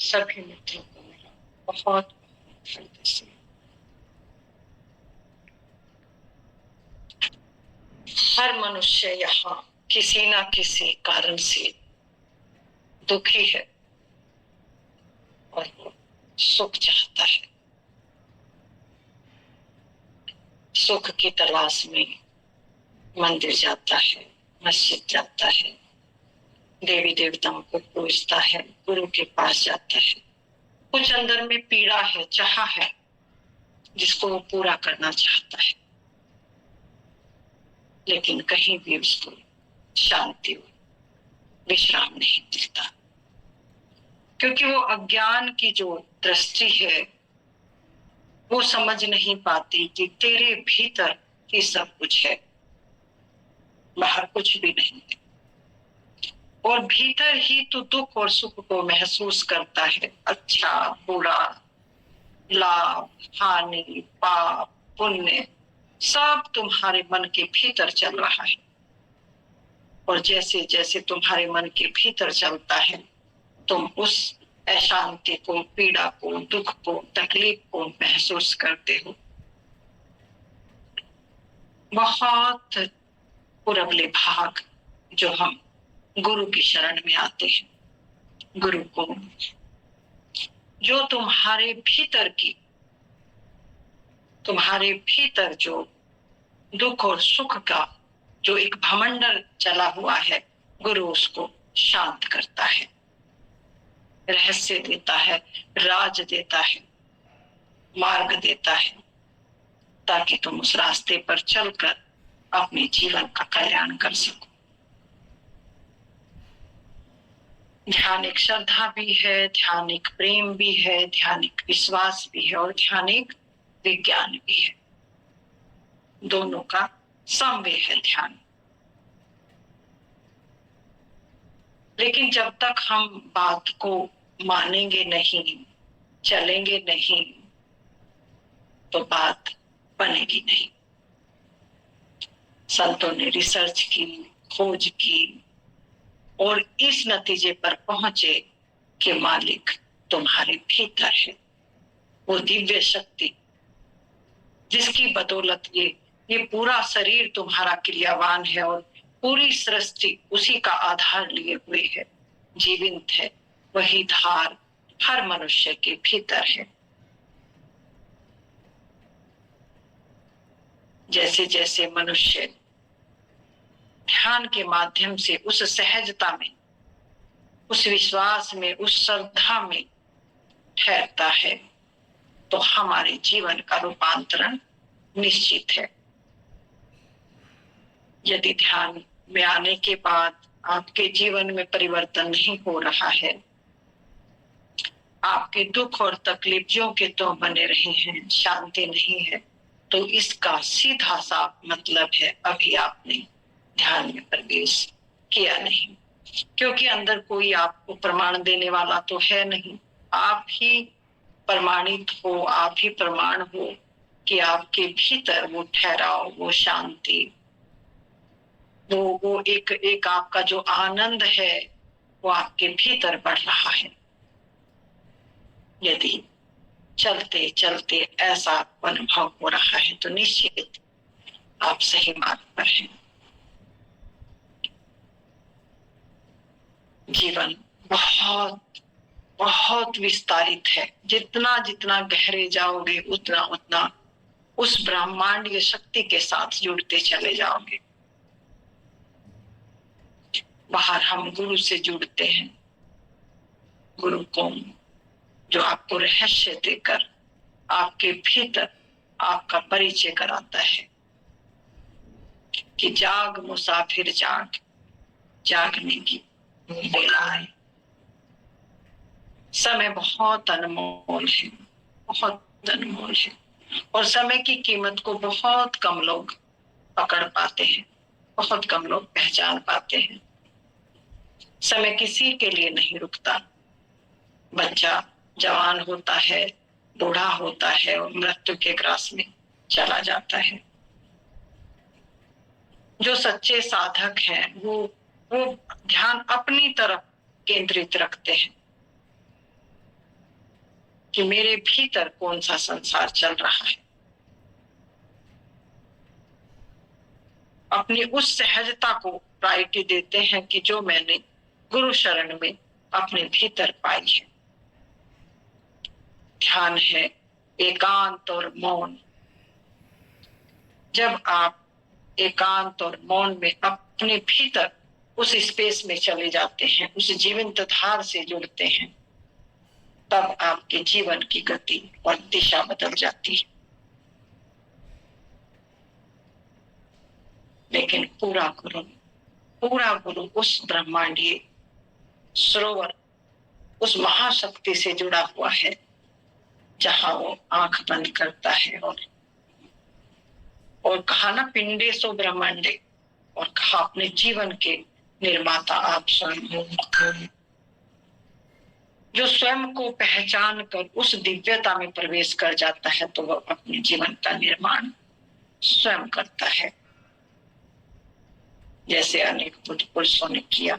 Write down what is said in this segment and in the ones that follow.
सभी मित्रों को मेरा बहुत हृदय से हर मनुष्य यहाँ किसी ना किसी कारण से दुखी है और वो सुख चाहता है। सुख की तलाश में मंदिर जाता है, मस्जिद जाता है, देवी देवताओं को पूजता है, गुरु के पास जाता है। कुछ अंदर में पीड़ा है, चाह है, जिसको वो पूरा करना चाहता है, लेकिन कहीं भी उसको शांति विश्राम नहीं मिलता, क्योंकि वो अज्ञान की जो दृष्टि है वो समझ नहीं पाती कि तेरे भीतर ही सब कुछ है, बाहर कुछ भी नहीं है। और भीतर ही तो दुख और सुख को महसूस करता है। अच्छा बुरा, लाभ हानि, पाप पुण्य, सब तुम्हारे मन के भीतर चल रहा है। और जैसे जैसे तुम्हारे मन के भीतर चलता है, तुम उस अशांति को, पीड़ा को, दुख को, तकलीफ को महसूस करते हो। बहुत पुरबले भाग जो हम गुरु की शरण में आते हैं, गुरु को जो तुम्हारे भीतर जो दुख और सुख का जो एक भमंडल चला हुआ है, गुरु उसको शांत करता है, रहस्य देता है, राज देता है, मार्ग देता है, ताकि तुम उस रास्ते पर चलकर अपने जीवन का कल्याण कर सको। ध्यान एक श्रद्धा भी है, ध्यान एक प्रेम भी है, ध्यान एक विश्वास भी है, और ध्यान एक विज्ञान भी है। दोनों का समन्वय है ध्यान। लेकिन जब तक हम बात को मानेंगे नहीं, चलेंगे नहीं, तो बात बनेगी नहीं। संतों ने रिसर्च की, खोज की, और इस नतीजे पर पहुंचे कि मालिक तुम्हारे भीतर है, वो दिव्य शक्ति जिसकी बदौलत ये पूरा शरीर तुम्हारा क्रियावान है और पूरी सृष्टि उसी का आधार लिए हुए है, जीवित है। वही धार हर मनुष्य के भीतर है। जैसे जैसे मनुष्य ध्यान के माध्यम से उस सहजता में, उस विश्वास में, उस श्रद्धा में ठहरता है, तो हमारे जीवन का रूपांतरण निश्चित है। यदि ध्यान में आने के बाद आपके जीवन में परिवर्तन नहीं हो रहा है, आपके दुख और तकलीफ जो के तो बने रहे हैं, शांति नहीं है, तो इसका सीधा सा मतलब है अभी आपने ध्यान में प्रवेश किया नहीं, क्योंकि अंदर कोई आपको प्रमाण देने वाला तो है नहीं। आप ही प्रमाणित हो, आप ही प्रमाण हो कि आपके भीतर वो ठहराव, वो शांति, वो एक आपका जो आनंद है वो आपके भीतर बढ़ रहा है। यदि चलते चलते ऐसा अनुभव हो रहा है तो निश्चित आप सही मार्ग पर हैं। जीवन बहुत बहुत विस्तारित है। जितना जितना गहरे जाओगे उतना उतना उस ब्रह्मांडीय शक्ति के साथ जुड़ते चले जाओगे। बाहर हम गुरु से जुड़ते हैं, गुरु को जो आपको रहस्य देकर आपके भीतर आपका परिचय कराता है कि जाग मुसाफिर जाग, जागने की बेला है। समय बहुत अनमोल है, बहुत अनमोल है, और समय की कीमत को बहुत कम लोग पकड़ पाते हैं, बहुत कम लोग पहचान पाते हैं। समय किसी के लिए नहीं रुकता। बच्चा जवान होता है, बूढ़ा होता है और मृत्यु के ग्रास में चला जाता है। जो सच्चे साधक हैं वो ध्यान अपनी तरफ केंद्रित रखते हैं। कि मेरे भीतर कौन सा संसार चल रहा है। अपनी उस सहजता को प्रायोरिटी देते हैं कि जो मैंने गुरु शरण में अपने भीतर पाई है। ध्यान है एकांत और मौन। जब आप एकांत और मौन में अपने भीतर उस स्पेस में चले जाते हैं, उस जीवंत धार से जुड़ते हैं, तब आपके जीवन की गति और दिशा बदल जाती है। लेकिन पूरा गुरु उस ब्रह्मांडीय सरोवर, उस महाशक्ति से जुड़ा हुआ है, जहां वो आंख बंद करता है और कहा ना पिंडेसो ब्रह्मांडे, और कहा अपने जीवन के निर्माता आप स्वयं हो। जो स्वयं को पहचान कर उस दिव्यता में प्रवेश कर जाता है तो वह अपने जीवन का निर्माण स्वयं करता है, जैसे अनेक बुद्ध पुरुषों ने किया।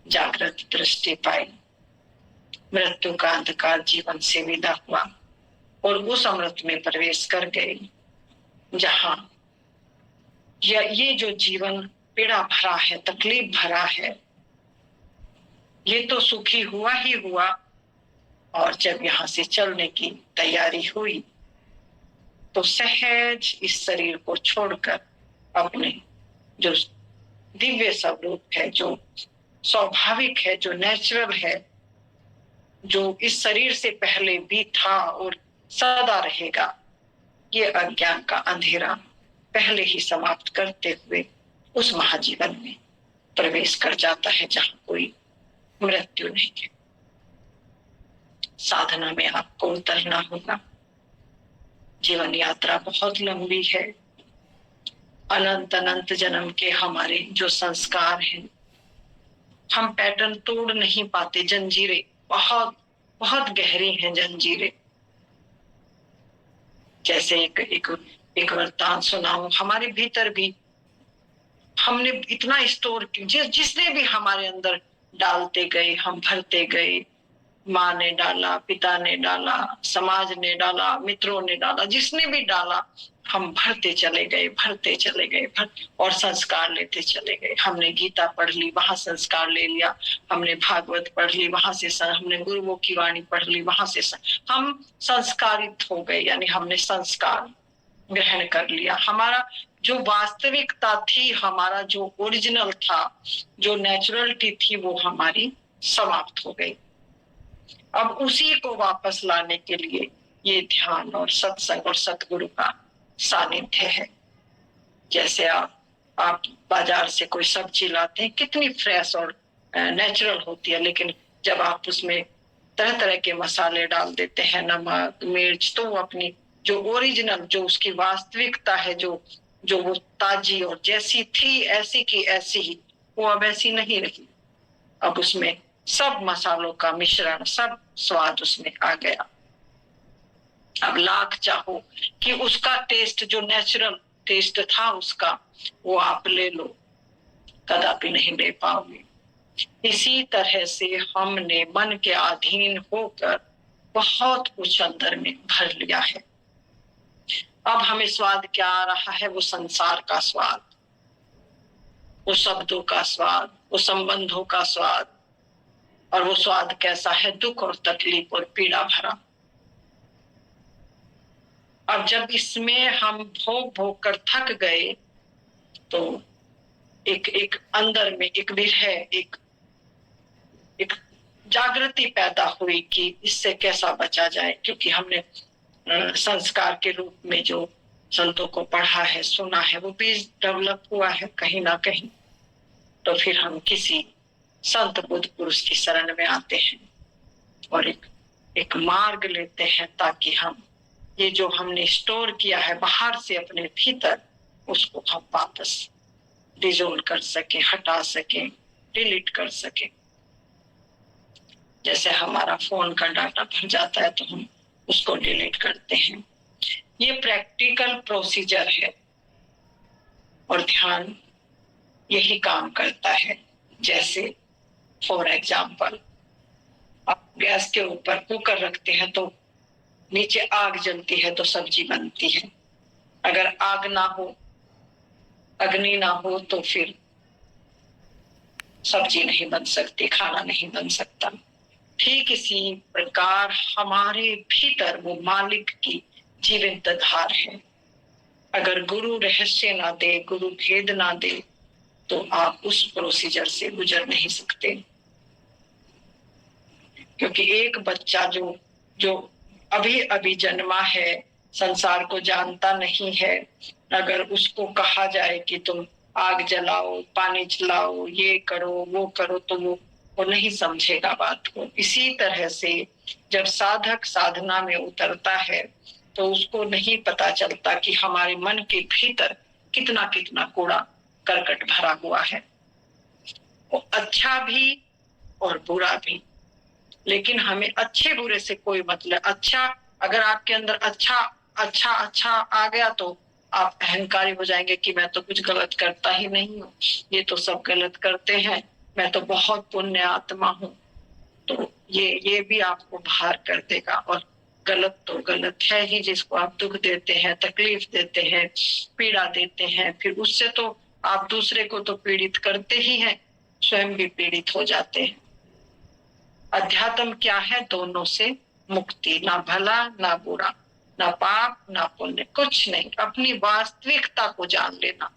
जागृत दृष्टि पाई, मृत्यु का अंधकार जीवन से विदा हुआ और उस अमृत में प्रवेश कर गए, जहां ये जो जीवन पीड़ा भरा है, तकलीफ भरा है, ये तो सुखी हुआ ही हुआ, और जब यहां से चलने की तैयारी हुई तो सहज इस शरीर को छोड़कर अपने जो दिव्य स्वरूप है, जो स्वाभाविक है, जो नेचुरल है, जो इस शरीर से पहले भी था और सदा रहेगा, ये अज्ञान का अंधेरा पहले ही समाप्त करते हुए उस महाजीवन में प्रवेश कर जाता है, जहां कोई मृत्यु नहीं है। साधना में आपको उतरना होगा। जीवन यात्रा बहुत लंबी है। अनंत अनंत जन्म के हमारे जो संस्कार हैं, हम पैटर्न तोड़ नहीं पाते। जंजीरें बहुत बहुत गहरी हैं जंजीरें। जैसे एक वरदान सुनाऊं, हमारे भीतर भी हमने इतना स्टोर, जिसने भी हमारे अंदर डालते गए, हम भरते गए। माँ ने डाला, पिता ने डाला, समाज ने डाला, मित्रों ने डाला, जिसने भी डाला, हम भरते चले गए और संस्कार लेते चले गए। हमने गीता पढ़ ली, वहां संस्कार ले लिया। हमने भागवत पढ़ ली, वहां से हमने गुरुओं की वाणी पढ़ ली, वहां से हम संस्कारित हो गए, यानी हमने संस्कार ग्रहण कर लिया। हमारा जो वास्तविकता थी, हमारा जो ओरिजिनल था, जो नेचुरलिटी थी, वो हमारी समाप्त हो गई। अब उसी को वापस लाने के लिए ये ध्यान और सत्संग और सतगुरु का सानिध्य है। जैसे आप बाजार से कोई सब्जी लाते हैं, कितनी फ्रेश और नेचुरल होती है, लेकिन जब आप उसमें तरह तरह के मसाले डाल देते हैं, नमक, मिर्च, तो वो अपनी जो ओरिजिनल, जो उसकी वास्तविकता है, जो वो ताजी और जैसी थी ऐसी की ऐसी ही, वो अब ऐसी नहीं रही। अब उसमें सब मसालों का मिश्रण, सब स्वाद उसमें आ गया। अब लाख चाहो कि उसका टेस्ट, जो नेचुरल टेस्ट था उसका, वो आप ले लो, कदापि नहीं ले पाओगे। इसी तरह से हमने मन के अधीन होकर बहुत कुछ अंदर में भर लिया है। अब हमें स्वाद क्या आ रहा है? वो संसार का स्वाद, वो शब्दों का स्वाद, वो संबंधों का स्वाद। और वो स्वाद कैसा है? दुख और तकलीफ और पीड़ा भरा। अब जब इसमें हम भोग कर थक गए तो एक अंदर में एक विरह, एक जागृति पैदा हुई कि इससे कैसा बचा जाए। क्योंकि हमने संस्कार के रूप में जो संतों को पढ़ा है, सुना है, वो बीज डेवलप हुआ है कहीं ना कहीं। तो फिर हम किसी संत बुद्ध पुरुष की शरण में आते हैं और एक मार्ग लेते हैं, ताकि हम ये जो हमने स्टोर किया है बाहर से अपने भीतर, उसको हम वापस डिजोल्व कर सके, हटा सके, डिलीट कर सके। जैसे हमारा फोन का डाटा भर जाता है तो हम उसको डिलीट करते हैं। ये प्रैक्टिकल प्रोसीजर है और ध्यान यही काम करता है। जैसे फॉर एग्जाम्पल, गैस के ऊपर कुकर रखते हैं तो नीचे आग जलती है तो सब्जी बनती है। अगर आग ना हो, अग्नि ना हो तो फिर सब्जी नहीं बन सकती, खाना नहीं बन सकता। ठीक इसी प्रकार हमारे भीतर वो मालिक की जीवंत धार है। अगर गुरु रहस्य ना दे, गुरु भेद ना दे, तो आप उस प्रोसीजर से गुजर नहीं सकते। क्योंकि एक बच्चा जो जो अभी अभी जन्मा है, संसार को जानता नहीं है, अगर उसको कहा जाए कि तुम आग जलाओ, पानी जलाओ, ये करो वो करो, तो वो नहीं समझेगा बात को। इसी तरह से जब साधक साधना में उतरता है तो उसको नहीं पता चलता कि हमारे मन के भीतर कितना कितना कूड़ा करकट भरा हुआ है, वो अच्छा भी और बुरा भी। लेकिन हमें अच्छे बुरे से कोई मतलब। अच्छा, अगर आपके अंदर अच्छा अच्छा अच्छा आ गया तो आप अहंकारी हो जाएंगे कि मैं तो कुछ गलत करता ही नहीं हूँ, ये तो सब गलत करते हैं, मैं तो बहुत पुण्य आत्मा हूँ। तो ये भी आपको भार कर देगा। और गलत तो गलत है ही, जिसको आप दुख देते हैं, तकलीफ देते हैं, पीड़ा देते हैं, फिर उससे तो आप दूसरे को तो पीड़ित करते ही हैं, स्वयं भी पीड़ित हो जाते हैं। अध्यात्म क्या है? दोनों से मुक्ति, ना भला ना बुरा, ना पाप ना पुण्य, कुछ नहीं। अपनी वास्तविकता को जान लेना,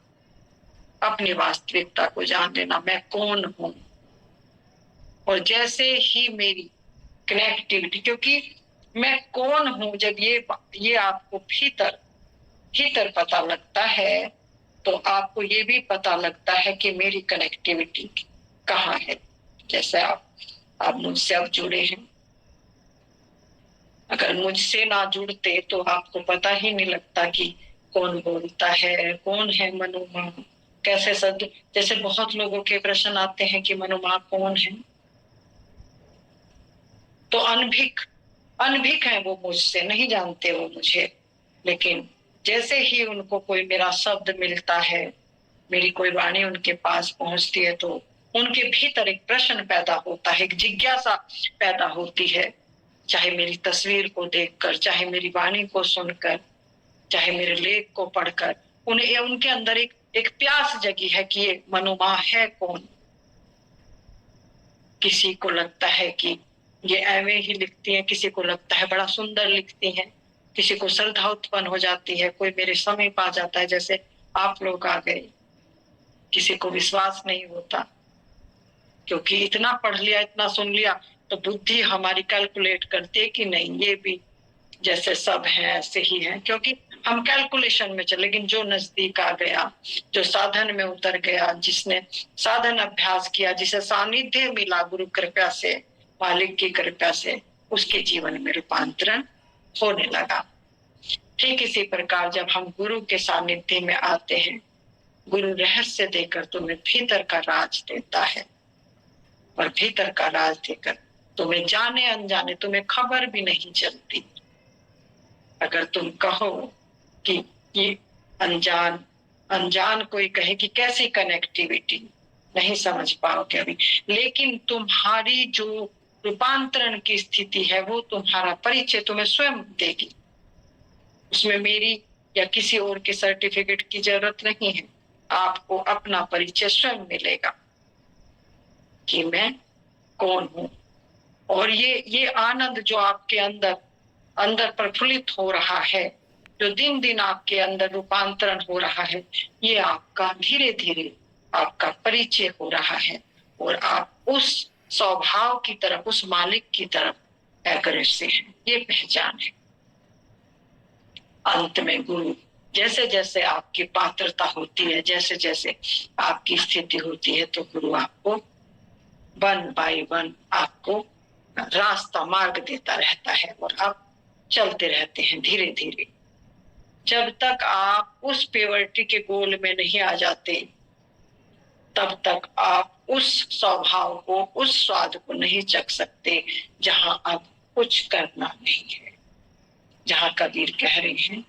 अपनी वास्तविकता को जान लेना, मैं कौन हूं। और जैसे ही मेरी कनेक्टिविटी, क्योंकि मैं कौन हूं, जब ये आपको भीतर भीतर पता लगता है तो आपको ये भी पता लगता है कि मेरी कनेक्टिविटी कहाँ है। जैसे आप मुझसे अब जुड़े हैं, अगर मुझसे ना जुड़ते तो आपको पता ही नहीं लगता कि कौन बोलता है, कौन है मनोमा, कैसे सद। जैसे बहुत लोगों के प्रश्न आते हैं कि मनोमा कौन है, तो अनभिक है वो, मुझसे नहीं जानते वो मुझे। लेकिन जैसे ही उनको कोई मेरा शब्द मिलता है, मेरी कोई वाणी उनके पास पहुंचती है, तो उनके भीतर एक प्रश्न पैदा होता है, एक जिज्ञासा पैदा होती है। चाहे मेरी तस्वीर को देखकर, चाहे मेरी वाणी को सुनकर, चाहे मेरे लेख को पढ़कर, उन्हें उनके अंदर एक प्यास जगी है कि ये मनोमा है कौन। किसी को लगता है कि ये ऐवे ही लिखती है, किसी को लगता है बड़ा सुंदर लिखती है, किसी को श्रद्धा उत्पन्न हो जाती है, कोई मेरे समीप आ जाता है जैसे आप लोग आ गए। किसी को विश्वास नहीं होता, क्योंकि इतना पढ़ लिया, इतना सुन लिया, तो बुद्धि हमारी कैलकुलेट करती है कि नहीं, ये भी जैसे सब है ऐसे ही है, क्योंकि हम कैलकुलेशन में चले। लेकिन जो नजदीक आ गया, जो साधन में उतर गया, जिसने साधन अभ्यास किया, जिसे सानिध्य मिला गुरु कृपा से, मालिक की कृपा से, उसके जीवन में रूपांतरण होने लगा। ठीक इसी प्रकार जब हम गुरु के सानिध्य में आते हैं, गुरु रहस्य देकर तुम्हें भीतर का राज देता है, और भीतर का राज देकर तुम्हें जाने अनजाने, तुम्हें खबर भी नहीं चलती। अगर तुम कहो कि ये अनजान अनजान कोई कहे कि कैसी कनेक्टिविटी, नहीं समझ पाओगे अभी। लेकिन तुम्हारी जो रूपांतरण की स्थिति है, वो तुम्हारा परिचय तुम्हें स्वयं देगी। उसमें मेरी या किसी और के सर्टिफिकेट की जरूरत नहीं है, आपको अपना परिचय स्वयं मिलेगा कि मैं कौन हूं। और ये आनंद जो आपके अंदर अंदर प्रफुल्लित हो रहा है, जो दिन दिन आपके अंदर रूपांतरण हो रहा है, ये आपका धीरे धीरे आपका परिचय हो रहा है, और आप उस स्वभाव की तरफ, उस मालिक की तरफ अग्रसर हैं। ये पहचान है। अंत में गुरु जैसे जैसे आपकी पात्रता होती है, जैसे जैसे आपकी स्थिति होती है, तो गुरु आपको वन बाय वन आपको रास्ता मार्ग देता रहता है, और आप चलते रहते हैं धीरे धीरे। जब तक आप उस प्योरिटी के गोल में नहीं आ जाते, तब तक आप उस स्वभाव को, उस स्वाद को नहीं चख सकते जहां अब कुछ करना नहीं है। जहां कबीर कह रहे हैं,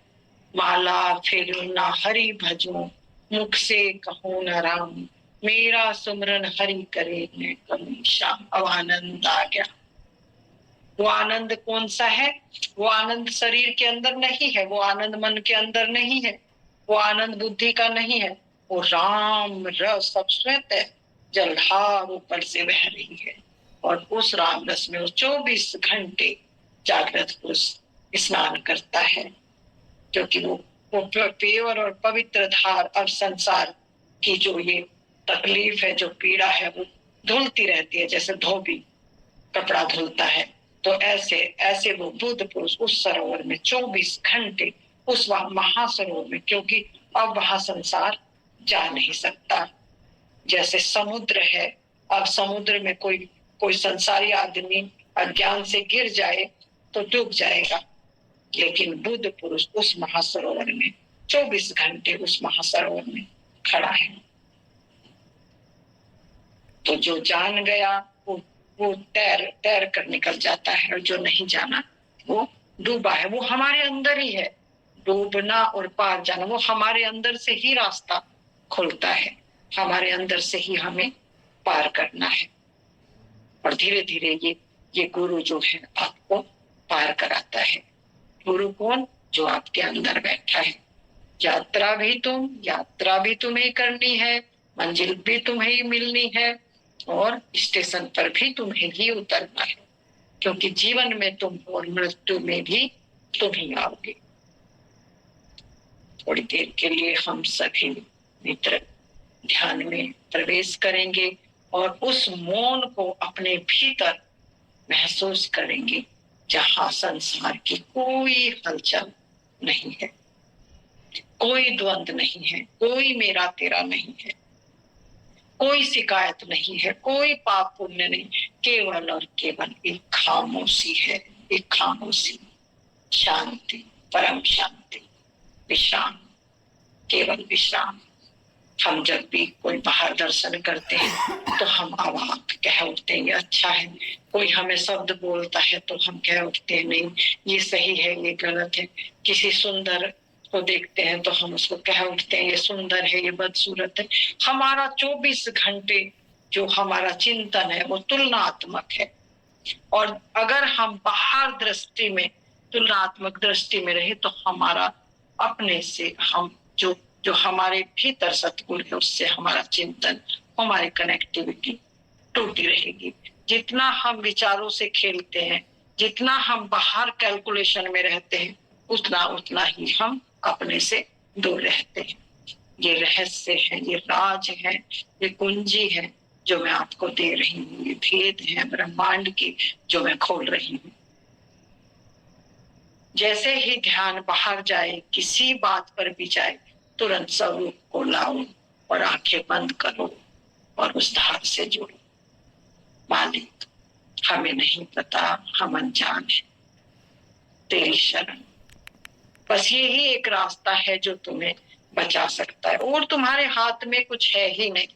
माला फेरू ना हरि भजूं, मुख से कहूं न राम, मेरा सुमरन हरि करे मैं करूं श्याम। अब आनंद आ गया। वो आनंद कौन सा है? वो आनंद शरीर के अंदर नहीं है, वो आनंद मन के अंदर नहीं है, वो आनंद बुद्धि का नहीं है, वो राम रस सब श्वेत है, जलधार ऊपर से बह रही है। और उस राम रस में वो 24 घंटे जागृत पुरुष स्नान करता है, क्योंकि वो प्योर और पवित्र धार अब संसार की जो ये तकलीफ है, जो पीड़ा है, वो धुलती रहती है, जैसे धोबी कपड़ा धुलता है। तो ऐसे ऐसे वो बुद्ध पुरुष उस सरोवर में 24 घंटे, उस महासरोवर में, क्योंकि अब वहां संसार जा नहीं सकता। जैसे समुद्र है, अब समुद्र में कोई संसारी आदमी अज्ञान से गिर जाए तो डूब जाएगा, लेकिन बुद्ध पुरुष उस महासरोवर में 24 घंटे उस महासरोवर में खड़ा है। तो जो जान गया वो तैर कर निकल जाता है, और जो नहीं जाना वो डूबा है। वो हमारे अंदर ही है, डूबना और पार जाना वो हमारे अंदर से ही रास्ता खुलता है, हमारे अंदर से ही हमें पार करना है। और धीरे धीरे ये गुरु जो है आपको पार कराता है। गुरु कौन? जो आपके अंदर बैठा है। यात्रा भी तुम्हें करनी है, मंजिल भी तुम्हें ही मिलनी है, और स्टेशन पर भी तुम्हें ही उतरना है, क्योंकि जीवन में तुम और मृत्यु में भी तुम ही आओगे। थोड़ी देर के लिए हम सभी मित्र ध्यान में प्रवेश करेंगे और उस मौन को अपने भीतर महसूस करेंगे, जहां संसार की कोई हलचल नहीं है, कोई द्वंद नहीं है, कोई मेरा तेरा नहीं है, कोई शिकायत नहीं है, कोई पाप पुण्य नहीं, केवल और केवल एक खामोशी है, एक खामोशी, शांति, परम शांति, विश्राम, केवल विश्राम। हम जब भी कोई बाहर दर्शन करते हैं तो हम अवाक कह उठते हैं, ये अच्छा है। कोई हमें शब्द बोलता है तो हम कह उठते हैं, नहीं ये सही है, ये गलत है। किसी सुंदर को देखते हैं तो हम उसको कह उठते हैं, ये सुंदर है, ये बदसूरत है। हमारा 24 घंटे जो हमारा चिंतन है वो तुलनात्मक है, और अगर हम बाहर दृष्टि में, तुलनात्मक दृष्टि में रहे तो हमारा अपने से हम जो हमारे भीतर सतगुण है उससे हमारा चिंतन, हमारी कनेक्टिविटी टूटी रहेगी। जितना हम विचारों से खेलते हैं, जितना हम बाहर कैलकुलेशन में रहते हैं, उतना ही हम अपने से दूर रहते हैं। ये रहस्य है, ये राज है, ये कुंजी है जो मैं आपको दे रही हूँ, ये भेद है ब्रह्मांड की जो मैं खोल रही हूँ। जैसे ही ध्यान बाहर जाए, किसी बात पर भी जाए, तुरंत स्वरूप को लाओ और आंखें बंद करो और उस धार से जुड़ो। मालिक, हमें नहीं पता, हम अनजान हैं, तेरी शरण। बस यही एक रास्ता है जो तुम्हें बचा सकता है, और तुम्हारे हाथ में कुछ है ही नहीं।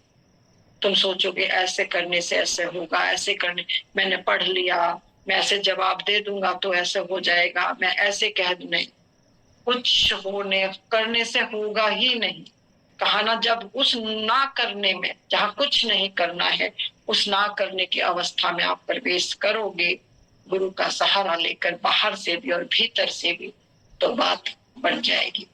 तुम सोचोगे ऐसे करने से ऐसे होगा, ऐसे करने, मैंने पढ़ लिया, मैं ऐसे जवाब दे दूंगा तो ऐसे हो जाएगा, मैं ऐसे कह दूं, नहीं, कुछ होने करने से होगा ही नहीं। कहा ना, जब उस ना करने में, जहां कुछ नहीं करना है, उस ना करने की अवस्था में आप प्रवेश करोगे, गुरु का सहारा लेकर, बाहर से भी और भीतर से भी, तो बात बन जाएगी।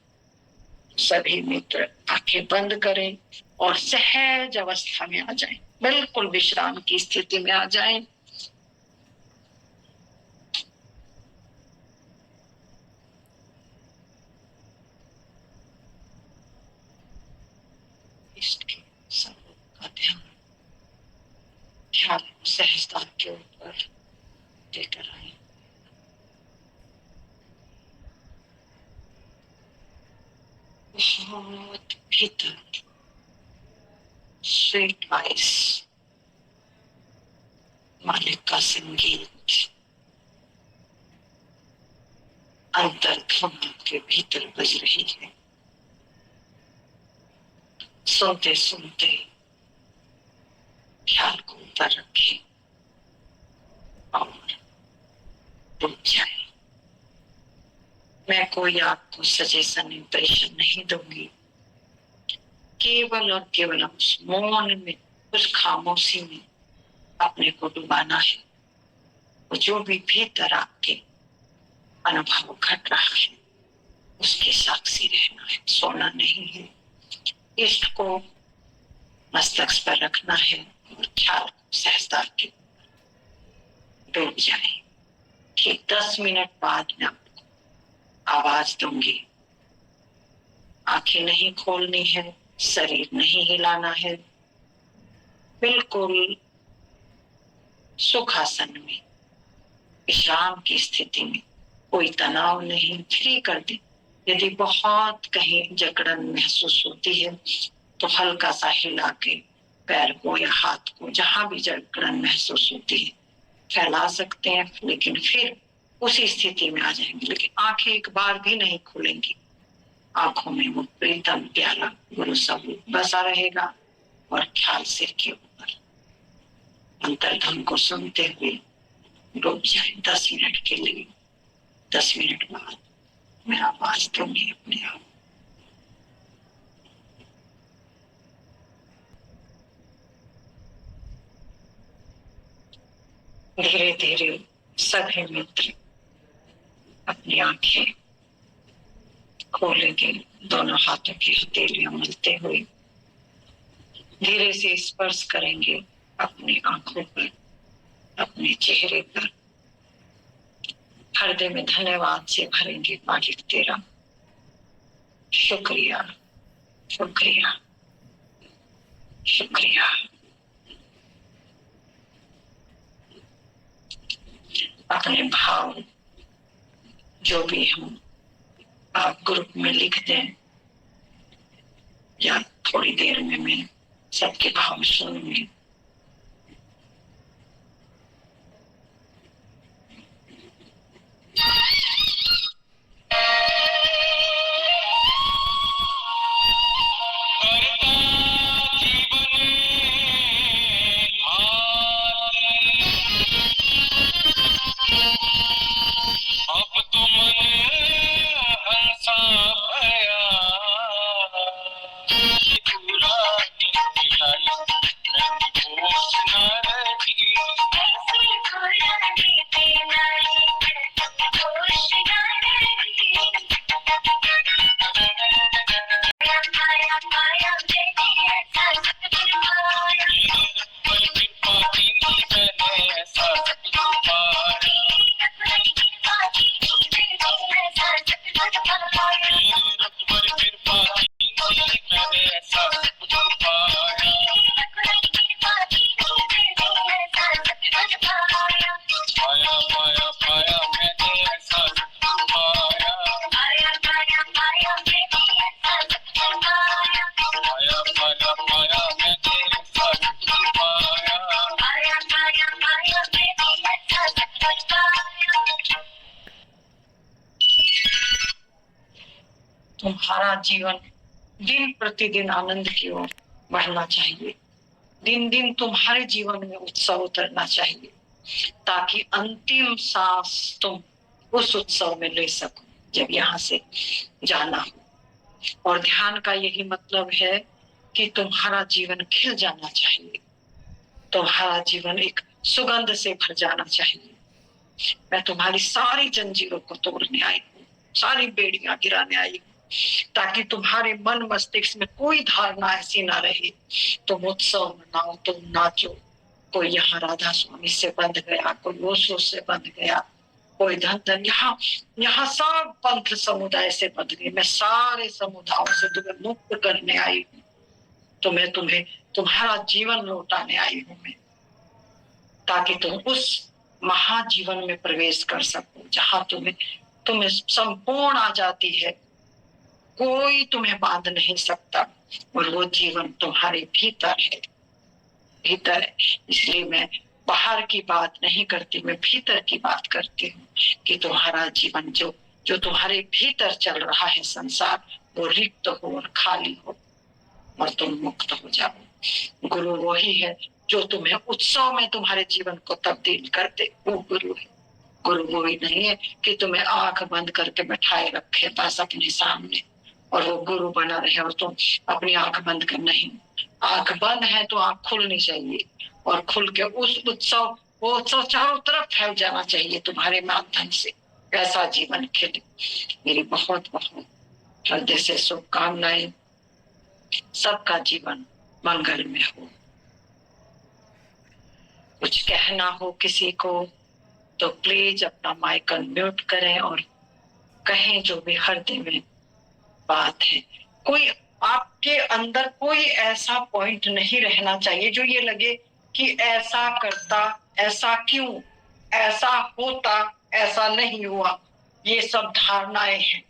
सभी मित्र आंखें बंद करें और सहज अवस्था में आ जाएं, बिल्कुल विश्राम की स्थिति में आ जाएं। इसके स्वरूप का ध्यान सहजता के ऊपर लेकर आए। बहुत भीतर स्वीट वॉइस, मालिक का संगीत अंतर्धुन के भीतर बज रही है। सुनते सुनते ख्याल को ऊपर रखें और रुक जाए। मैं कोई आपको सजेशन, इंप्रेशन नहीं दूंगी, केवल और केवल उस मौन में, उस खामोशी में अपने को डुबाना है। वो जो भी भीतर आपके अनुभव घट रहा है उसके साक्षी रहना है, सोना नहीं है। इष्ट को मस्तक पर रखना है और ख्याल सहजता के डूब जाए। ठीक 10 मिनट बाद में आपको आवाज दूंगी। आंखें नहीं खोलनी है, शरीर नहीं हिलाना है, बिल्कुल सुखासन में विश्राम की स्थिति में, कोई तनाव नहीं, फ्री कर दे। यदि बहुत कहीं जकड़न महसूस होती है तो हल्का सा हिला के पैर को या हाथ को, जहां भी जकड़न महसूस होती है फैला सकते हैं, लेकिन फिर उसी स्थिति में आ जाएंगे। लेकिन आंखें एक बार भी नहीं खुलेंगी। आंखों में वो प्रीतम प्यारा गुरु स्वरूप बसा रहेगा और ख्याल सिर के ऊपर। अंतर्धन को सुनते हुए डूब जाए 10 मिनट के लिए। 10 मिनट बाद मैं आवाज दूंगी अपने आप। धीरे धीरे सभी मित्र अपनी आंखें खोलेंगे, दोनों हाथों की हथेलियां मलते हुए धीरे से स्पर्श करेंगे अपनी आंखों पर, अपने चेहरे पर। हृदय में धन्यवाद से भरेंगे, मालिक तेरा शुक्रिया, शुक्रिया, शुक्रिया। अपने भाव जो भी हम आप ग्रुप में लिख दें या थोड़ी देर में मैं सबके भाव सुनूंगी। तुम्हारा जीवन दिन प्रतिदिन आनंद की ओर बढ़ना चाहिए। दिन दिन तुम्हारे जीवन में उत्सव उतरना चाहिए, ताकि अंतिम सांस तुम उस उत्सव में ले सको जब यहाँ से जाना हो। और ध्यान का यही मतलब है कि तुम्हारा जीवन खिल जाना चाहिए, तुम्हारा जीवन एक सुगंध से भर जाना चाहिए। मैं तुम्हारी सारी जंजीरों को तोड़ने आई हूँ, सारी बेड़ियां गिराने आई हूँ, ताकि तुम्हारे मन मस्तिष्क में कोई धारणा ऐसी ना रहे। तुम उत्सव मनाओ, तुम नाचो। कोई यहाँ राधा स्वामी से बंध गया, कोई ओशो से बंध गया, कोई धन यहाँ सब पंथ समुदाय से बंध गए। मैं सारे समुदायों से तुम्हें मुक्त करने आई हूँ। तुम्हें तुम्हारा जीवन लौटाने आई हूँ मैं, ताकि तुम उस महाजीवन में प्रवेश कर सको जहां तुम्हें संपूर्ण आजादी है, कोई तुम्हें बांध नहीं सकता। और वो जीवन तुम्हारे भीतर है, भीतर है। इसलिए मैं बाहर की बात नहीं करती, मैं भीतर की बात करती हूँ कि तुम्हारा जीवन जो तुम्हारे भीतर चल रहा है संसार, वो रिक्त हो और खाली हो और तुम मुक्त हो जाओ। गुरु वही है जो तुम्हें उत्सव में तुम्हारे जीवन को तब्दील कर दे, वो गुरु है। गुरु वही नहीं है कि तुम्हें आंख बंद करके बैठाए रखे बस अपने सामने और वो गुरु बना रहे और तुम अपनी आंख बंद कर। नहीं, आंख बंद है तो आंख खुलनी चाहिए और खुल के उस उत्सव वो तो चारों तरफ फैल जाना चाहिए तुम्हारे माध्यम से, ऐसा जीवन खिले। मेरी बहुत बहुत हृदय से शुभकामनाएं, सबका जीवन मंगल में हो। कुछ कहना हो किसी को तो प्लीज अपना माइक अनम्यूट करें और कहें जो भी हृदय में बात है। कोई आपके अंदर कोई ऐसा पॉइंट नहीं रहना चाहिए जो ये लगे कि ऐसा करता, ऐसा क्यों, ऐसा होता, ऐसा नहीं हुआ। ये सब धारणाएं हैं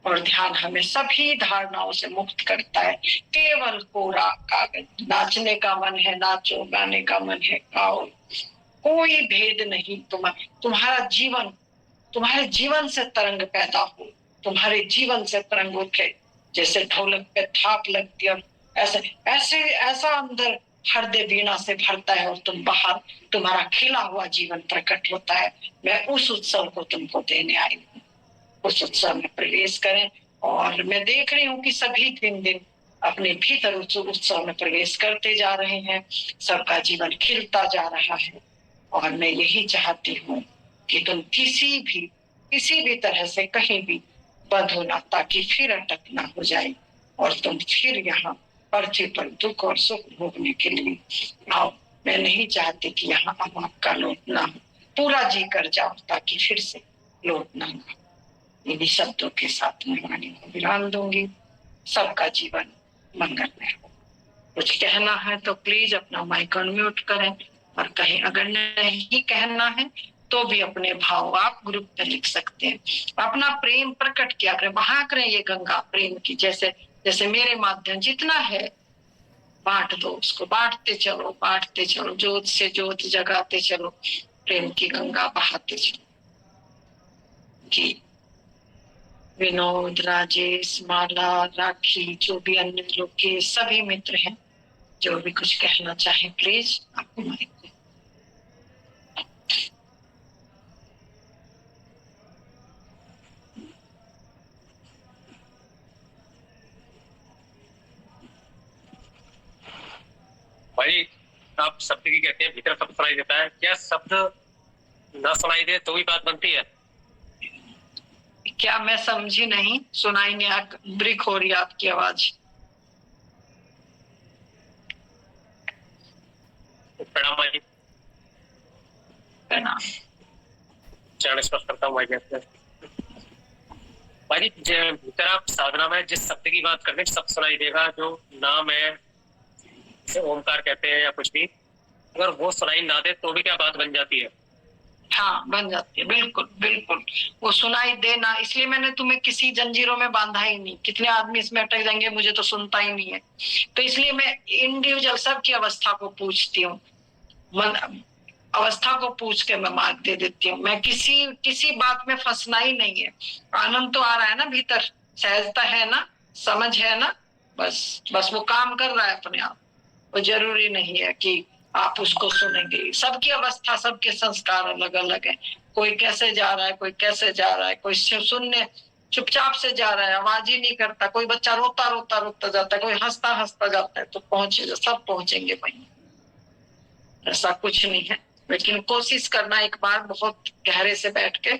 और ध्यान हमें सभी धारणाओं से मुक्त करता है। केवल कोरा कागज, नाचने का मन है नाचो, गाने का मन है गाओ, कोई भेद नहीं। तुम्हारा जीवन, तुम्हारे जीवन से तरंग पैदा हो, तुम्हारे जीवन से तरंग उठे, जैसे ढोलक पे थाप लगती है, ऐसे ऐसे ऐसा अंदर हृदय वीणा से भरता है और तुम बाहर तुम्हारा खिला हुआ जीवन प्रकट होता है। मैं उस उत्सव को तुमको देने आई हूँ, उस उत्सव में प्रवेश करें। और मैं देख रही हूँ कि सभी दिन दिन अपने भीतर उस उत्सव में प्रवेश करते जा रहे हैं, सबका जीवन खिलता जा रहा है। और मैं यही चाहती हूँ कि तुम किसी भी तरह से कहीं भी बंद हो ना, ताकि फिर अटक ना हो जाए और तुम फिर यहाँ पृथ्वी पर दुख और सुख भोगने के लिए आओ। मैं नहीं चाहती कि यहाँ अब आपका लौटना हो, पूरा जी कर जाओ ताकि फिर से लौटना ना। इन्हीं शब्दों के साथ मैं वाणी को विराम दूंगी। सबका जीवन मंगलमय हो। कुछ कहना है तो प्लीज अपना माइक अनम्यूट करें और कहीं अगर नहीं कहना है तो भी अपने भाव आप ग्रुप में लिख सकते हैं। अपना प्रेम प्रकट किया करें, बहा करें ये गंगा प्रेम की। जैसे जैसे मेरे माध्यम जितना है बांट दो, उसको बांटते चलो, जोत से जोत जगाते चलो, प्रेम की गंगा बहाते चलो। कि विनोद, राजेश, माला, राखी, जो भी अन्य लोग के सभी मित्र हैं, जो भी कुछ कहना चाहे प्लीज आपको माइक। भाई आप शब्द की कहते हैं भीतर शब्द सुनाई देता है, क्या शब्द न सुनाई दे तो भी बात बनती है? क्या मैं समझी नहीं, सुनाई नहीं, ब्रेक हो रही है आपकी आवाज। प्रणाम भाई। प्रणाम। चरण स्पर्श करता हूँ भाई। भाई भीतर आप साधना में जिस शब्द की बात करते हैं, शब्द सुनाई देगा जो नाम है, जैसे ओमकार कहते हैं या कुछ भी, अगर वो सुनाई ना दे तो भी क्या बात बन जाती है? हाँ बन जाती है, बिल्कुल बिल्कुल। वो सुनाई देना, इसलिए मैंने तुम्हें किसी जंजीरों में बांधा ही नहीं। कितने आदमी इसमें अटक जाएंगे, मुझे तो सुनता ही नहीं है। तो इसलिए मैं इंडिविजुअल सबकी अवस्था को पूछती हूँ, मन अवस्था को पूछ के मैं मार्ग दे देती हूँ। मैं किसी बात में फंसना ही नहीं है। आनंद तो आ रहा है ना भीतर, सहजता है ना, समझ है ना, बस वो काम कर रहा है अपने आप। वो जरूरी नहीं है कि आप उसको सुनेंगे। सबकी अवस्था, सबके संस्कार अलग अलग है। कोई कैसे जा रहा है, कोई कैसे जा रहा है, कोई सुनने चुपचाप से जा रहा है, आवाज ही नहीं करता, कोई बच्चा रोता रोता रोता जाता है, कोई हंसता हंसता जाता है। तो पहुंचे, सब पहुंचेंगे वहीं, ऐसा कुछ नहीं है। लेकिन कोशिश करना, एक बार बहुत गहरे से बैठ के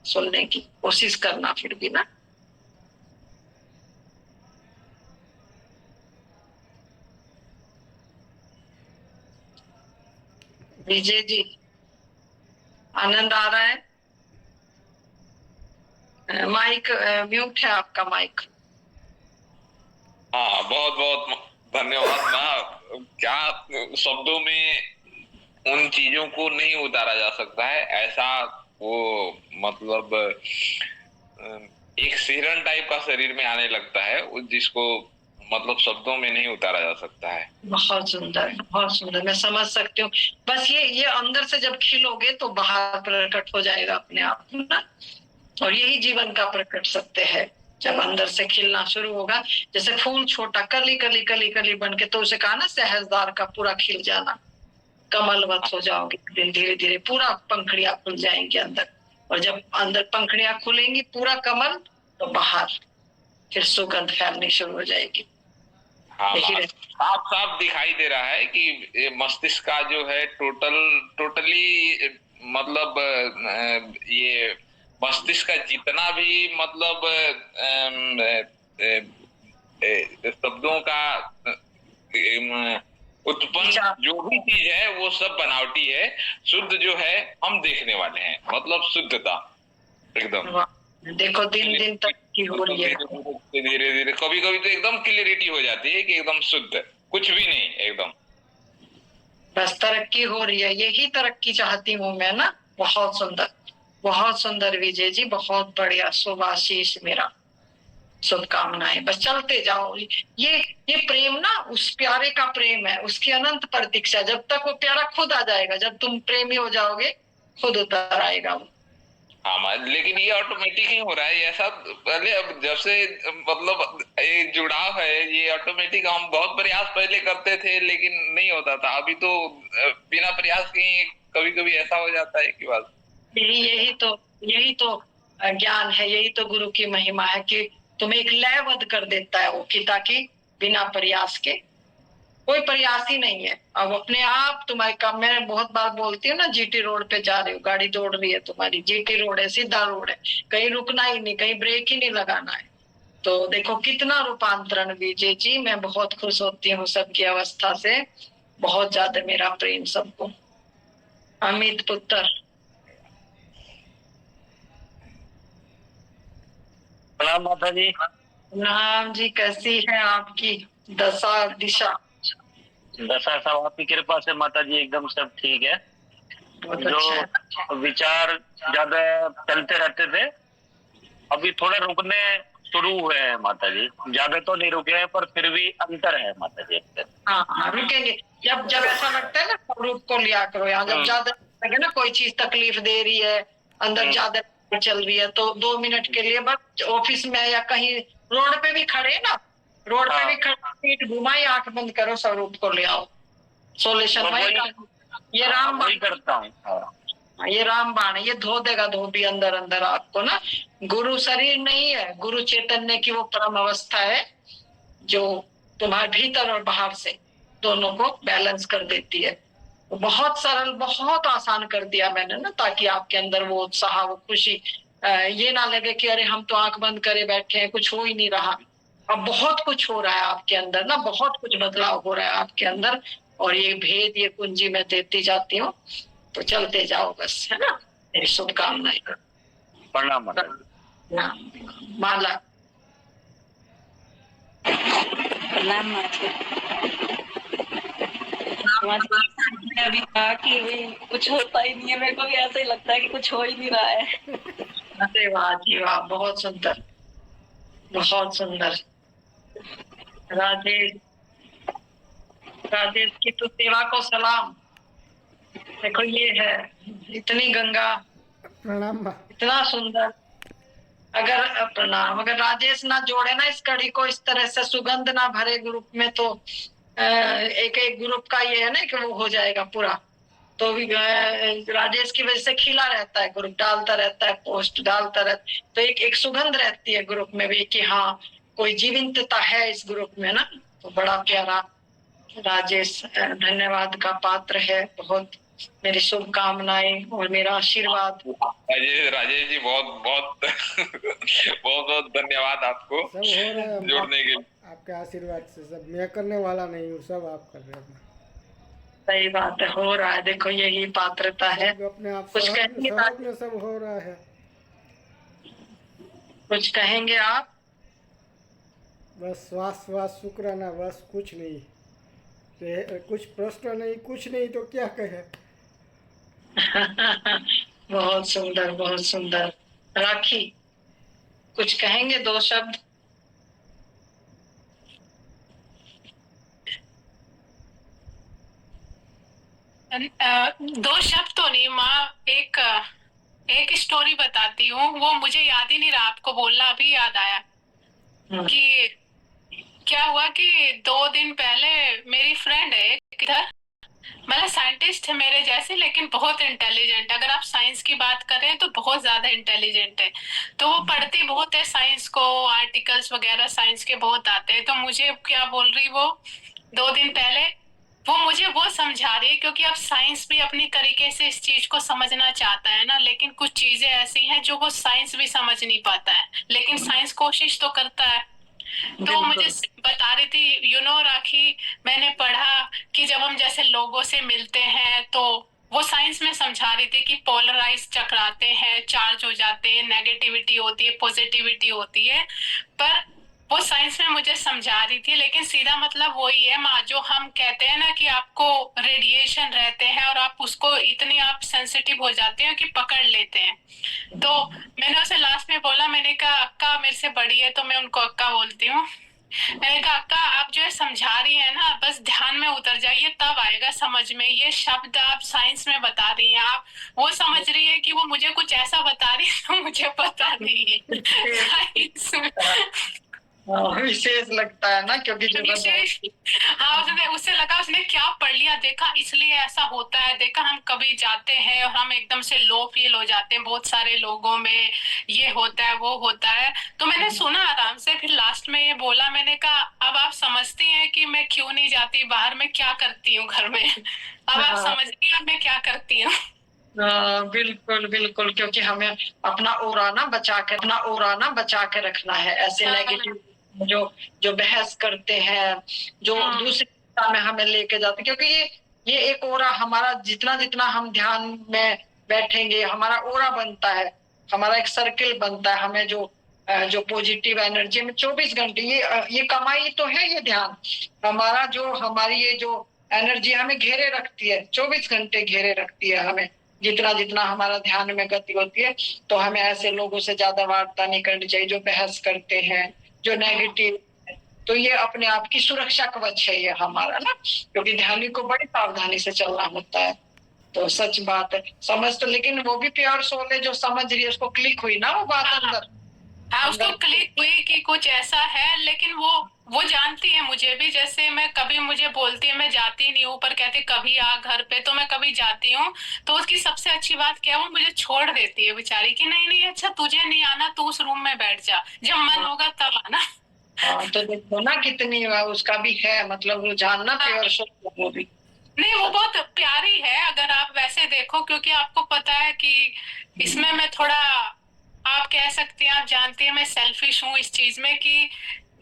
सुनने की कोशिश करना फिर भी ना। विजय जी, आनंद आ रहा है? माइक म्यूट है आपका माइक। हाँ, बहुत बहुत धन्यवाद। ना क्या शब्दों में उन चीजों को नहीं उतारा जा सकता है, ऐसा वो मतलब एक सिरन टाइप का शरीर में आने लगता है, जिसको मतलब शब्दों में नहीं उतारा जा सकता है। बहुत सुंदर, बहुत सुंदर, मैं समझ सकती हूँ। बस ये अंदर से जब खिलोगे तो बाहर प्रकट हो जाएगा अपने आप ना। और यही जीवन का प्रकट सत्य है, जब अंदर से खिलना शुरू होगा। जैसे फूल छोटा कली कली कली कली बन के, तो उसे कहा ना सहजदार का पूरा खिल जाना, कमलवत हो जाओगे दिन, धीरे धीरे पूरा पंखड़ियां खुल जाएंगी अंदर। और जब अंदर पंखड़ियां खुलेंगी पूरा कमल, तो बाहर फिर सुगंध फैलनी शुरू हो जाएगी। हाँ देखिए माँ, साफ साफ दिखाई दे रहा है कि ये मस्तिष्क का जो है टोटली मतलब ये मस्तिष्क का जितना भी मतलब शब्दों का उत्पन्न विचार। जो भी चीज है वो सब बनावटी है। शुद्ध जो है हम देखने वाले हैं, मतलब शुद्धता एकदम। देखो दिन दिन तरक्की हो रही है। धीरे धीरे कभी कभी तो एकदम क्लियरिटी हो जाती है कि एकदम शुद्ध, कुछ भी नहीं एकदम। बस तरक्की हो रही है, यही तरक्की चाहती हूँ मैं ना। बहुत सुंदर विजय जी, बहुत बढ़िया। शुभ आशीष मेरा, शुभकामनाएं। बस चलते जाओ। ये प्रेम ना उस प्यारे का प्रेम है, उसकी अनंत प्रतीक्षा। जब तक वो प्यारा खुद आ जाएगा, जब तुम प्रेमी हो जाओगे खुद उतर आएगा वो। हाँ लेकिन ये ऑटोमेटिक ही हो रहा है ऐसा। पहले अब जब से मतलब ये जुड़ाव है, ये ऑटोमेटिक। हम बहुत प्रयास पहले करते थे लेकिन नहीं होता था। अभी तो बिना प्रयास के ही कभी कभी ऐसा हो जाता है कि बस। यही तो ज्ञान है, यही तो गुरु की महिमा है कि तुम्हें एक लयबद्ध कर देता है वो, कि ताकि बिना प्रयास के, कोई प्रयास ही नहीं है। अब अपने आप तुम्हारे काम। मैं बहुत बार बोलती हूँ ना, जीटी रोड पे जा रही हो, गाड़ी दौड़ रही है तुम्हारी, जीटी रोड है, सीधा रोड है, कहीं रुकना ही नहीं, कहीं ब्रेक ही नहीं लगाना है। तो देखो कितना रूपांतरण विजय जी। मैं बहुत खुश होती हूँ सबकी अवस्था से, बहुत ज्यादा मेरा प्रेम सबको। अमित पुत्र, प्रणाम माता जी। नाम जी, कैसी है आपकी दशा दिशा? दशा सब आपकी कृपा से माता जी एकदम सब ठीक है। बहुत अच्छा है। जो विचार ज्यादा चलते रहते थे, अभी थोड़े रुकने शुरू हुए हैं माता जी। ज्यादा तो नहीं रुके हैं पर फिर भी अंतर है माता जी। हाँ रुकेंगे। जब जब ऐसा लगता है ना, स्वरूप को लिया करो यहाँ। जब ज्यादा लगे ना कोई चीज तकलीफ दे रही है, अंदर ज्यादा चल रही है, तो 2 मिनट के लिए बस ऑफिस में या कहीं रोड पे भी खड़े ना, रोड पे भी खड़े, पीठ घुमाई, आंख बंद करो, स्वरूप को ले आओ। सोल्यूशन ये राम वही करता हूँ। ये रामबाण है, ये धो देगा धोबी अंदर अंदर आपको ना। गुरु शरीर नहीं है, गुरु चैतन्य की वो परम अवस्था है जो तुम्हारे भीतर और बाहर से दोनों को बैलेंस कर देती है। बहुत सरल, बहुत आसान कर दिया मैंने ना, ताकि आपके अंदर वो उत्साह, वो खुशी, ये ना लगे कि अरे हम तो आंख बंद करे बैठे हैं, कुछ हो ही नहीं रहा। अब बहुत कुछ हो रहा है आपके अंदर ना, बहुत कुछ बदलाव हो रहा है आपके अंदर। और ये भेद, ये कुंजी मैं देती जाती हूँ, तो चलते जाओ बस, है ना। मेरी शुभकामनाएं। प्रणाम माता जी। माला। प्रणाम माता। अभी कहा कि कुछ होता ही नहीं है, मेरे को भी ऐसा ही लगता है कि कुछ हो ही नहीं रहा है। अरे वाह जी वाह, बहुत सुंदर, बहुत सुंदर। राजेश, राजेश की तो सेवा को सलाम। देखो ये है, इतनी गंगा, प्रणाम। इतना सुंदर। अगर प्रणाम, अगर राजेश ना जोड़े ना इस कड़ी को, इस तरह से सुगंध ना भरे ग्रुप में, तो एक एक ग्रुप का ये है ना कि वो हो जाएगा पूरा। तो भी राजेश की वजह से खिला रहता है ग्रुप, डालता रहता है पोस्ट, डालता रहता है, तो एक सुगंध रहती है ग्रुप में भी कि हाँ कोई जीवंतता है इस ग्रुप में ना। तो बड़ा प्यारा राजेश धन्यवाद का पात्र है। बहुत मेरी शुभकामनाएं और मेरा आशीर्वाद। राजेश जी बहुत बहुत बहुत बहुत धन्यवाद आपको सब हो रहा है जोड़ने के लिए। आपके आशीर्वाद से सब, मैं करने वाला नहीं हूँ, सब आप कर रहे हैं। सही बात है, हो रहा है। देखो यही पात्रता है। अपने आप कुछ सहयोग कहेंगे में सब हो रहा है। कुछ कहेंगे आप? बस श्वास श्वास शुक्राना, बस कुछ नहीं। कुछ प्रश्न नहीं, कुछ नहीं तो क्या कहे। बहुत सुंदर, बहुत सुंदर। राखी, कुछ कहेंगे 2 शब्द? दो शब्द तो नहीं माँ, एक स्टोरी बताती हूँ। वो मुझे याद ही नहीं रहा, आपको बोलना अभी याद आया कि क्या हुआ कि 2 दिन पहले मेरी फ्रेंड है इधर, मतलब साइंटिस्ट है मेरे जैसे, लेकिन बहुत इंटेलिजेंट। अगर आप साइंस की बात करें तो बहुत ज्यादा इंटेलिजेंट है। तो वो पढ़ती बहुत है साइंस को, आर्टिकल्स वगैरह साइंस के बहुत आते हैं। तो मुझे क्या बोल रही वो 2 दिन पहले, वो मुझे वो समझा रही है, क्योंकि अब साइंस भी अपनी तरीके से इस चीज को समझना चाहता है ना, लेकिन कुछ चीजें ऐसी हैं जो वो साइंस भी समझ नहीं पाता है, लेकिन साइंस कोशिश तो करता है। तो वो मुझे बता रही थी, राखी, मैंने पढ़ा कि जब हम जैसे लोगों से मिलते हैं तो वो साइंस में समझा रही थी कि पोलराइज चक्राते हैं, चार्ज हो जाते हैं, नेगेटिविटी होती है, पॉजिटिविटी होती है। पर वो साइंस में मुझे समझा रही थी, लेकिन सीधा मतलब वही है माँ, जो हम कहते हैं ना कि आपको रेडिएशन रहते हैं और आप उसको इतनी आप सेंसिटिव हो जाते हैं कि पकड़ लेते हैं। तो मैंने उसे लास्ट में बोला, मैंने कहा अक्का मेरे से बड़ी है तो मैं उनको अक्का बोलती हूँ। मैंने कहा अक्का आप जो है समझा रही है ना, बस ध्यान में उतर जाइए तब आएगा समझ में। ये शब्द आप साइंस में बता रही हैं, आप वो समझ रही है कि वो मुझे कुछ ऐसा बता रही है तो मुझे पता नहीं है साइंस में। विशेष लगता है ना, क्योंकि विशेष, हाँ उसने, उससे लगा उसने क्या पढ़ लिया, देखा इसलिए ऐसा होता है, देखा हम कभी जाते हैं और हम एकदम से लो फील हो जाते हैं, बहुत सारे लोगों में ये होता है वो होता है। तो मैंने सुना आराम से, फिर लास्ट में ये बोला, मैंने कहा अब आप समझती हैं कि मैं क्यों नहीं जाती बाहर, मैं क्या करती हूँ घर में, अब आप समझ रही हैं मैं क्या करती हूँ। बिल्कुल बिल्कुल, क्योंकि हमें अपना ओरा ना बचा के रखना है। ऐसे नेगेटिव जो बहस करते हैं, जो दूसरी दिशा में हमें लेके जाते, क्योंकि ये एक ओरा हमारा, जितना हम ध्यान में बैठेंगे हमारा ओरा बनता है, हमारा एक सर्किल बनता है। हमें जो पॉजिटिव एनर्जी में 24 घंटे ये कमाई तो है, ये ध्यान हमारा, जो हमारी ये जो एनर्जी हमें घेरे रखती है, 24 घंटे घेरे रखती है हमें। जितना हमारा ध्यान में गति होती है, तो हमें ऐसे लोगों से ज्यादा वार्ता नहीं करनी चाहिए जो बहस करते हैं, जो नेगेटिव। तो ये अपने आप की सुरक्षा कवच है ये हमारा ना, क्योंकि ध्यानी को बड़ी सावधानी से चलना होता है। तो सच बात है, समझ तो, लेकिन वो भी प्योर सोल है जो समझ रही है, उसको क्लिक हुई ना वो बात अंदर। हाँ उसको क्लिक हुई कि कुछ ऐसा है, लेकिन वो जानती है मुझे भी। जैसे मैं कभी, मुझे बोलती है मैं जाती नहीं हूँ, पर कहती कभी आ घर पे, तो मैं कभी जाती हूँ। तो उसकी सबसे अच्छी बात क्या है, वो मुझे छोड़ देती है बेचारी कि नहीं नहीं अच्छा तुझे नहीं आना, तू उस रूम में बैठ जा, जब मन होगा तब आना। हाँ तो देखो ना कितनी उसका भी है, मतलब वो जानना प्योर सोल वो भी नहीं, वो बहुत प्यारी है अगर आप वैसे देखो, क्योंकि आपको पता है कि इसमें मैं थोड़ा, आप कह सकते हैं, आप जानती हैं मैं सेल्फिश हूँ इस चीज में, कि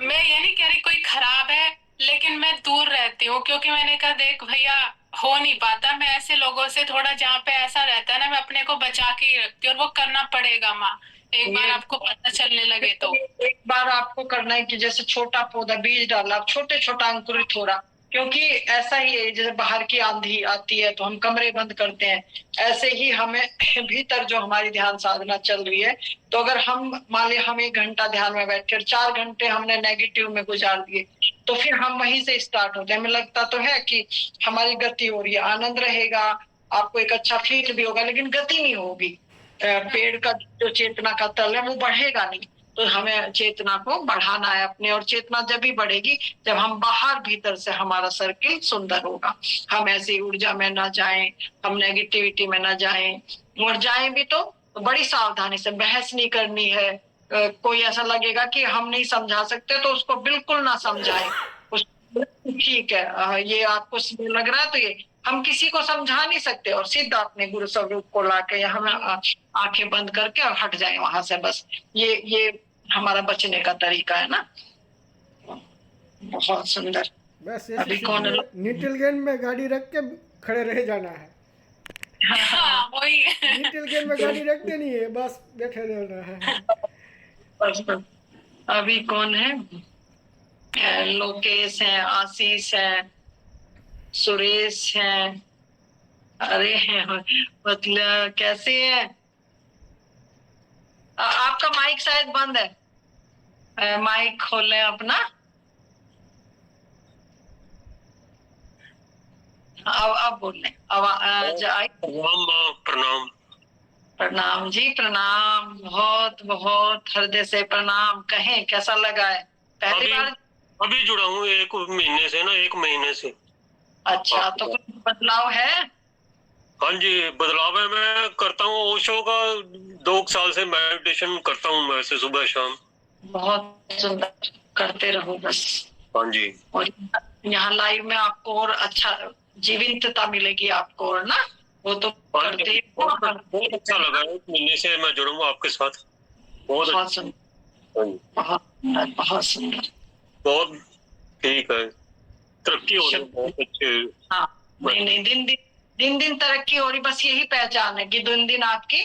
मैं ये नहीं कह रही कोई खराब है, लेकिन मैं दूर रहती हूँ, क्योंकि मैंने कहा देख भैया हो नहीं पाता, मैं ऐसे लोगों से थोड़ा, जहाँ पे ऐसा रहता है ना, मैं अपने को बचा के ही रखती हूँ, और वो करना पड़ेगा माँ, एक बार आपको पता चलने लगे तो। एक बार आपको करना है कि जैसे छोटा पौधा बीज डाला, आप छोटा अंकुरित हो रहा, क्योंकि ऐसा ही है, जैसे बाहर की आंधी आती है तो हम कमरे बंद करते हैं, ऐसे ही हमें भीतर जो हमारी ध्यान साधना चल रही है, तो अगर हम मान लिया हम 1 घंटा ध्यान में बैठे और 4 घंटे हमने नेगेटिव में गुजार दिए, तो फिर हम वहीं से स्टार्ट होते हैं। हमें लगता तो है कि हमारी गति हो रही है, आनंद रहेगा, आपको एक अच्छा फील भी होगा, लेकिन गति नहीं होगी। पेड़ का जो चेतना का तल है वो बढ़ेगा नहीं। तो हमें चेतना को बढ़ाना है अपने, और चेतना जब भी बढ़ेगी जब हम बाहर भीतर से हमारा सर्किल सुंदर होगा। हम ऐसी ऊर्जा में ना जाएं, हम नेगेटिविटी में ना जाएं, और जाएं भी तो बड़ी सावधानी से, बहस नहीं करनी है। कोई ऐसा लगेगा कि हम नहीं समझा सकते तो उसको बिल्कुल ना समझाएं, ठीक है ये आपको लग रहा है तो ये हम किसी को समझा नहीं सकते, और सीधा अपने गुरु स्वरूप को लाके हम आंखें बंद करके और हट जाए वहां से, बस ये हमारा बचने का तरीका है ना। बहुत सुंदर। बस अभी कौन नीटिलगेन में गाड़ी रख के खड़े रह जाना है। हाँ वही नीटिलगेन में गाड़ी रखते नहीं है, बस बैठे रहना है। बस अभी कौन है, लोकेश है, आशीष है, सुरेश है, अरे मतलब कैसे है, आपका माइक शायद बंद है, माइक खोलें अपना। अब बोलें, आवाज आई। प्रणाम। प्रणाम जी, प्रणाम, बहुत बहुत हृदय से प्रणाम। कहें कैसा लगा है, पहली बार? अभी जुड़ा हूँ 1 महीने से ना, 1 महीने से। अच्छा, तो बदलाव है? हाँ जी, बदलाव है। मैं करता हूँ ओशो का 2 साल से मेडिटेशन करता हूँ मैं, ऐसे सुबह शाम। बहुत सुंदर, करते रहो बस। हाँ जी। और यहाँ लाइव में आपको और अच्छा जीवंतता मिलेगी आपको, और ना वो तो करते ही बहुत अच्छा लगा है, 1 महीने से मैं जुड़ा आपके साथ। बहुत सुंदर, हाँ जी, बहुत सुंदर, बहुत सुंदर। बहुत ठीक है, तरक्की हो रही है, बहुत अच्छे। हाँ, नहीं, दिन दिन तरक्की हो रही, बस यही पहचान है कि दिन दिन आपकी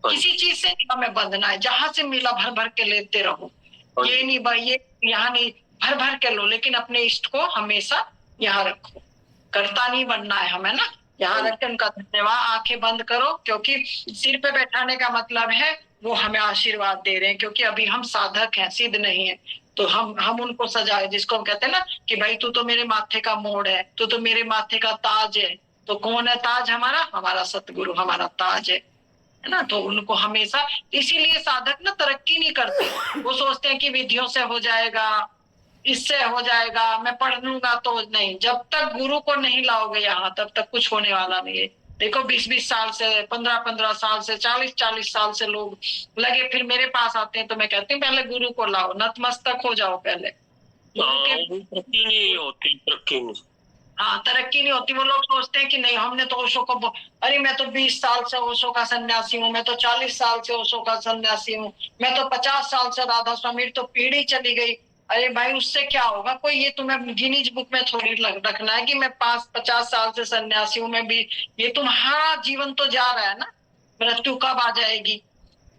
किसी चीज से नहीं हमें बंधना है, जहां से मिला भर भर के लेते रहो। ये नहीं भाई, ये यहाँ नहीं, भर भर के लो, लेकिन अपने इष्ट को हमेशा यहाँ रखो। करता नहीं बनना है हमें ना, यहाँ रख के उनका धन्यवाद। आंखें बंद करो, क्योंकि सिर पे बैठाने का मतलब है वो हमें आशीर्वाद दे रहे हैं, क्योंकि अभी हम साधक हैं, सिद्ध नहीं है। तो हम उनको सजाए, जिसको हम कहते हैं ना कि भाई तू तो मेरे माथे का मोड़ है, तू तो मेरे माथे का ताज है। तो कौन है ताज? हमारा सतगुरु हमारा ताज है ना। तो उनको हमेशा, इसीलिए साधक ना तरक्की नहीं करते। वो सोचते हैं कि विधियों से हो जाएगा, इससे हो जाएगा, मैं पढ़ लूंगा तो नहीं। जब तक गुरु को नहीं लाओगे यहाँ, तब तक कुछ होने वाला नहीं है। देखो 20-20 साल से, 15-15 साल से, 40-40 साल से लोग लगे, फिर मेरे पास आते हैं। तो मैं कहती हूँ पहले गुरु को लाओ, नतमस्तक हो जाओ पहले। तरक्की नहीं होती, तरक्की नहीं। हाँ, तरक्की नहीं होती। वो लोग सोचते हैं कि नहीं, हमने तो ओशो को, अरे मैं तो 20 साल से ओशो का सन्यासी हूँ, मैं तो 40 साल से ओशो का सन्यासी हूँ, मैं तो 50 साल से राधा स्वामी, तो पीढ़ी चली गई। अरे भाई, उससे क्या होगा? कोई ये तुम्हें गिनीज बुक में थोड़ी रखना है कि मैं 50 साल से सन्यासी हूँ मैं भी। ये तुम्हारा जीवन तो जा रहा है ना, मृत्यु कब आ जाएगी,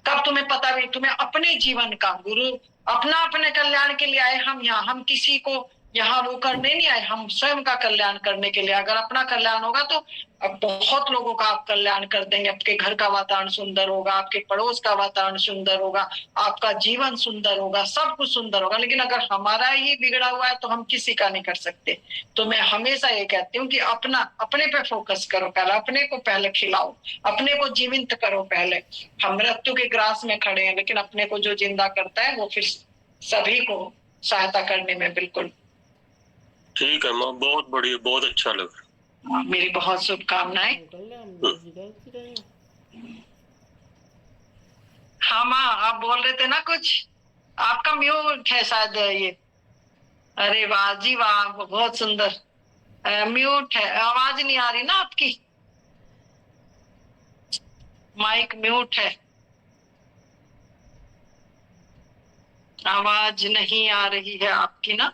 कब तुम्हें पता भी। तुम्हें अपने जीवन का, गुरु अपने कल्याण के लिए आए हम यहाँ। हम किसी को यहाँ वो करने नहीं आए, हम स्वयं का कल्याण करने के लिए। अगर अपना कल्याण होगा तो अब बहुत लोगों का आप कल्याण कर देंगे। आपके घर का वातावरण सुंदर होगा, आपके पड़ोस का वातावरण सुंदर होगा, आपका जीवन सुंदर होगा, सब कुछ सुंदर होगा। लेकिन अगर हमारा ही बिगड़ा हुआ है तो हम किसी का नहीं कर सकते। तो मैं हमेशा ये कहती हूँ कि अपने पे फोकस करो पहले, अपने को पहले खिलाओ, अपने को जीवित करो पहले। हम मृत्यु के ग्रास में खड़े हैं, लेकिन अपने को जो जिंदा करता है वो फिर सभी को सहायता करने में बिल्कुल ठीक है माँ, बहुत बढ़िया, बहुत अच्छा लगा। मेरी बहुत शुभकामनाएं। हाँ माँ, आप बोल रहे थे ना कुछ, आपका म्यूट है शायद ये। अरे वाह जी वाह, बहुत सुंदर। म्यूट है, आवाज नहीं आ रही ना आपकी, माइक म्यूट है, आवाज नहीं आ रही है आपकी ना।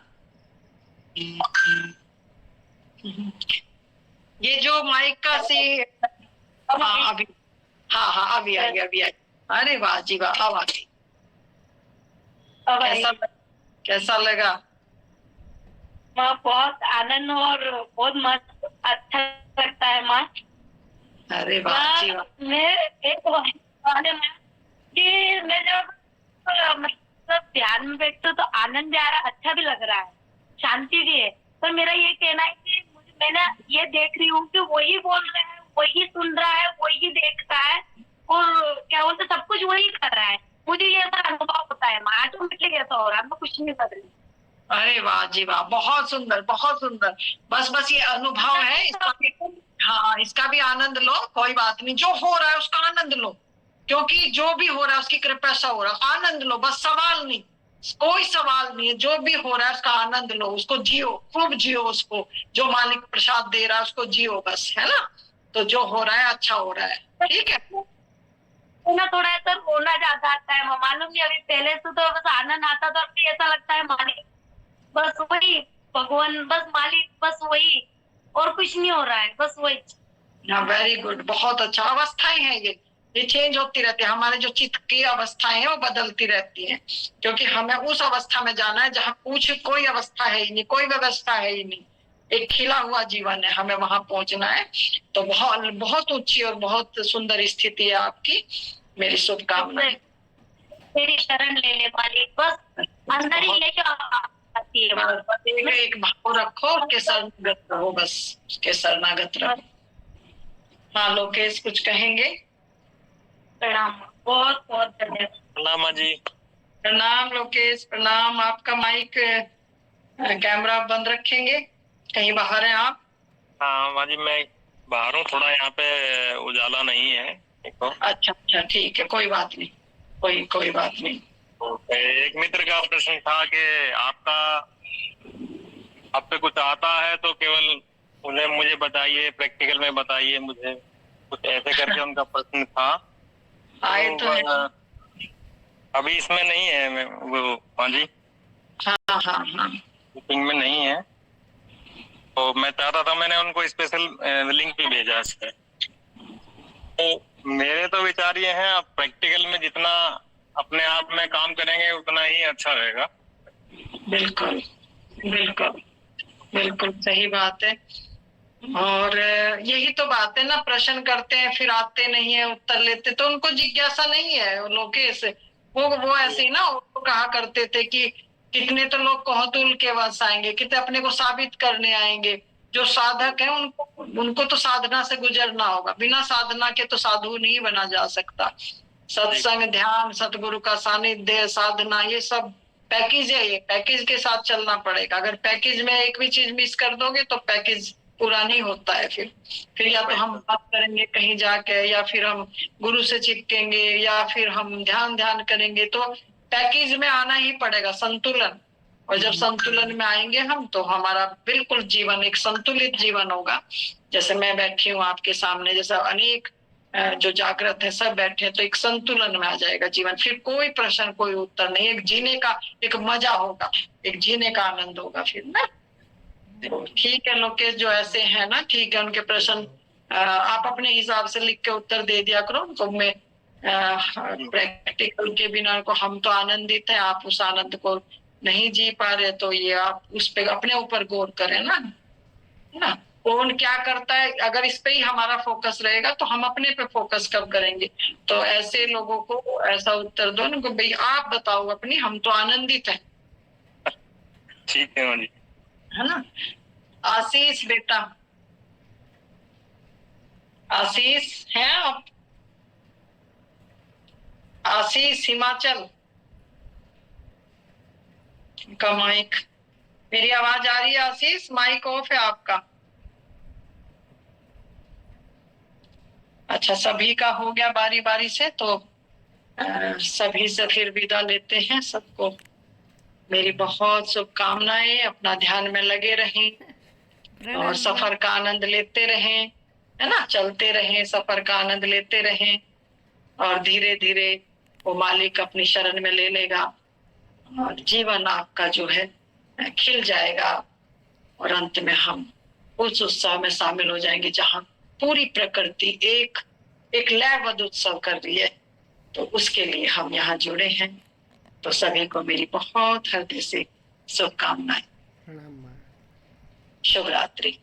ये जो माइक का सी, हाँ अभी, हाँ अभी आई। अरे वाह जी वाह, अब आ गई। कैसा लगा? माँ बहुत आनंद और बहुत मस्त, अच्छा लगता है माँ। अरे वाह जी वाह। मैं एक बात है माँ, कि मैं जब मतलब ध्यान में बैठती हूँ तो आनंद भी आ रहा है, अच्छा भी लग रहा है, शांति भी है। पर मेरा ये कहना है कि मैंने ये देख रही हूँ कि वही बोल रहा है, वही सुन रहा है, वही देखता है, और क्या बोलते सब कुछ वही कर रहा है। मुझे ये ऐसा अनुभव होता है माँ, ऑटोमेटिकली ऐसा हो रहा है, मैं कुछ नहीं कर रही। अरे वाह जी वाह, बहुत सुंदर, बहुत सुंदर। बस ये अनुभव है इसका भी, हाँ इसका भी आनंद लो, कोई बात नहीं। जो हो रहा है उसका आनंद लो, क्योंकि जो भी हो रहा है उसकी कृपा से हो रहा है। आनंद लो, बस सवाल नहीं, कोई सवाल नहीं है। जो भी हो रहा है उसका आनंद लो, उसको जियो, खूब जियो उसको। जो मालिक प्रसाद दे रहा है उसको जियो बस, है ना। तो जो हो रहा है अच्छा हो रहा है, ठीक है ना। थोड़ा ऐसा रोना ज्यादा आता है, मालूम नहीं, अभी पहले से तो बस आनंद आता था, अभी ऐसा लगता है मालिक बस वही, भगवान बस मालिक बस वही, और कुछ नहीं हो रहा है, बस वही। हाँ, वेरी गुड, बहुत अच्छा। अवस्थाएं हैं ये चेंज होती रहती है। हमारे जो चित्त की अवस्थाएं हैं वो बदलती रहती हैं, क्योंकि हमें उस अवस्था में जाना है जहाँ कोई अवस्था है ही नहीं, कोई व्यवस्था है ही नहीं, एक खिला हुआ जीवन है, हमें वहां पहुंचना है। तो बहुत बहुत ऊंची और बहुत सुंदर स्थिति है आपकी। मेरी शुभकामनाएं। मेरी शरण ले ले मालिक, बस अंदर ही लेके आती है। एक भाव रखो, उसके शरणागत रहो, बस उसके शरणागत रहो। हाँ लोकेश, कुछ कहेंगे? प्रणाम, बहुत बहुत धन्यवाद। प्रणाम जी। प्रणाम लोकेश, प्रणाम। आपका माइक कैमरा बंद रखेंगे, कहीं बाहर हैं आप? हाँ माँ जी, मैं बाहर हूँ थोड़ा, यहाँ पे उजाला नहीं है। देखो अच्छा अच्छा, ठीक है, कोई बात नहीं, कोई बात नहीं। तो एक मित्र का प्रश्न था कि आप पे कुछ आता है तो केवल मुझे बताइए, प्रैक्टिकल में बताइए मुझे, कुछ ऐसे करके उनका प्रश्न था। आए तो है। अभी इसमें नहीं है वो हाँ जी, हाँ हाँ हाँ, मीटिंग में नहीं है, तो मैं चाहता था, मैंने उनको स्पेशल लिंक भी भेजा इस पे। तो मेरे तो विचार ये हैं, आप प्रैक्टिकल में जितना अपने आप में काम करेंगे उतना ही अच्छा रहेगा। बिल्कुल बिल्कुल बिल्कुल सही बात है। और यही तो बात है ना, प्रश्न करते हैं फिर आते नहीं है, उत्तर लेते, तो उनको जिज्ञासा नहीं है लोकेश। वो ऐसे ही ना, वो कहा करते थे कि कितने तो लोग कोहतुल के वश आएंगे, कितने अपने को साबित करने आएंगे। जो साधक है उनको तो साधना से गुजरना होगा, बिना साधना के तो साधु नहीं बना जा सकता। सत्संग, ध्यान, सतगुरु का सानिध्य, साधना, ये सब पैकेज है, ये पैकेज के साथ चलना पड़ेगा। अगर पैकेज में एक भी चीज मिस कर दोगे तो पैकेज पूरा नहीं होता है। फिर या तो हम बात करेंगे कहीं जाके, या फिर हम गुरु से चिपकेंगे, या फिर हम ध्यान करेंगे, तो पैकेज में आना ही पड़ेगा, संतुलन। और जब संतुलन में आएंगे हम, तो हमारा बिल्कुल जीवन एक संतुलित जीवन होगा। जैसे मैं बैठी हूँ आपके सामने, जैसा अनेक जो जागृत है सब बैठे हैं, तो एक संतुलन में आ जाएगा जीवन। फिर कोई प्रश्न, कोई उत्तर नहीं, एक जीने का एक मजा होगा, एक जीने का आनंद होगा फिर ना। ठीक है लोकेश, जो ऐसे है ना, ठीक है, उनके प्रश्न आप अपने हिसाब से लिख के उत्तर दे दिया करो उनको। मैं प्रैक्टिकल के बिना को, हम तो आनंदित है, आप उस आनंद को नहीं जी पा रहे, तो ये आप उस पे अपने ऊपर गौर करें ना, है ना। कौन क्या करता है, अगर इस पे ही हमारा फोकस रहेगा तो हम अपने पे फोकस कब करेंगे। तो ऐसे लोगों को ऐसा उत्तर दो उनको, भाई आप बताओ अपनी, हम तो आनंदित है। ठीक है जी, है ना। आशीष बेटा, आशीष है आप? आशीष हिमाचल का माइक, मेरी आवाज आ रही है आशीष? माइक ऑफ है आपका? अच्छा, सभी का हो गया बारी बारी से, तो सभी से फिर विदा लेते हैं। सबको मेरी बहुत शुभकामनाएं, अपना ध्यान में लगे रहें और सफर का आनंद लेते रहें, है ना, चलते रहें, सफर का आनंद लेते रहें, और धीरे धीरे वो मालिक अपनी शरण में ले लेगा और जीवन आपका जो है खिल जाएगा। और अंत में हम उस उत्सव में शामिल हो जाएंगे जहां पूरी प्रकृति एक लयबद्ध उत्सव कर रही है। तो उसके लिए हम यहाँ जुड़े हैं। तो सभी को मेरी बहुत हृदय से शुभकामनाएं। प्रणाम माँ। शुभ रात्रि।